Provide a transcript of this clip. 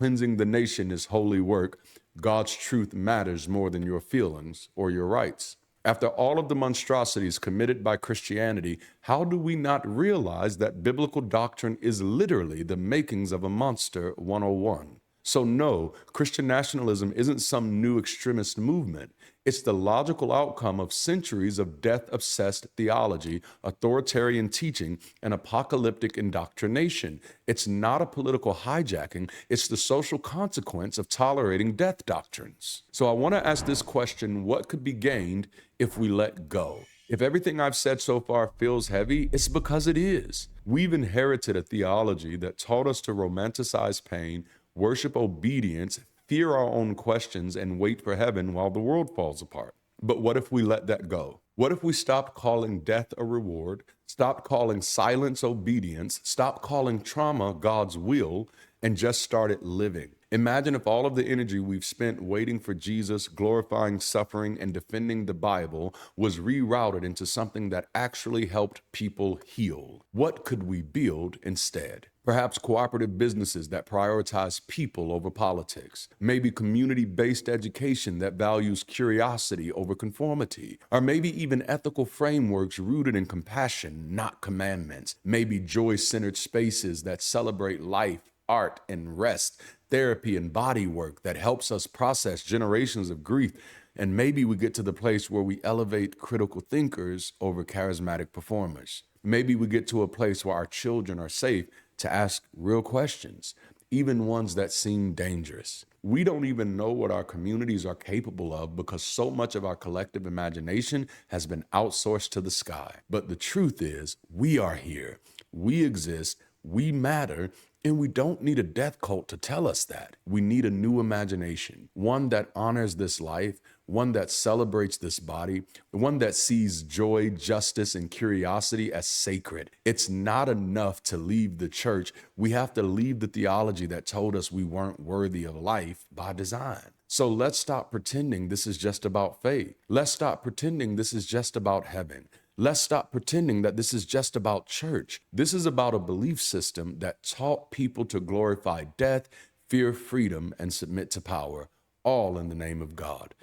Cleansing the nation is holy work. God's truth matters more than your feelings or your rights. After all of the monstrosities committed by Christianity, how do we not realize that biblical doctrine is literally the makings of a monster 101? So no, Christian nationalism isn't some new extremist movement. It's the logical outcome of centuries of death-obsessed theology, authoritarian teaching, and apocalyptic indoctrination. It's not a political hijacking, it's the social consequence of tolerating death doctrines. So I want to ask this question: what could be gained if we let go? If everything I've said so far feels heavy, it's because it is. We've inherited a theology that taught us to romanticize pain, worship obedience, fear our own questions, and wait for heaven while the world falls apart. But what if we let that go? What if we stopped calling death a reward, stopped calling silence obedience, stopped calling trauma God's will, and just started living? Imagine if all of the energy we've spent waiting for Jesus, glorifying suffering, and defending the Bible was rerouted into something that actually helped people heal. What could we build instead? Perhaps cooperative businesses that prioritize people over politics. Maybe community-based education that values curiosity over conformity. Or maybe even ethical frameworks rooted in compassion, not commandments. Maybe joy-centered spaces that celebrate life, art, and rest. Therapy and body work that helps us process generations of grief. And maybe we get to the place where we elevate critical thinkers over charismatic performers. Maybe we get to a place where our children are safe to ask real questions, even ones that seem dangerous. We don't even know what our communities are capable of because so much of our collective imagination has been outsourced to the sky. But the truth is, we are here, we exist, we matter, and we don't need a death cult to tell us that. We need a new imagination, one that honors this life, one that celebrates this body, one that sees joy, justice, and curiosity as sacred. It's not enough to leave the church. We have to leave the theology that told us we weren't worthy of life by design. So let's stop pretending this is just about faith. Let's stop pretending this is just about heaven. Let's stop pretending that this is just about church. This is about a belief system that taught people to glorify death, fear freedom, and submit to power, all in the name of God.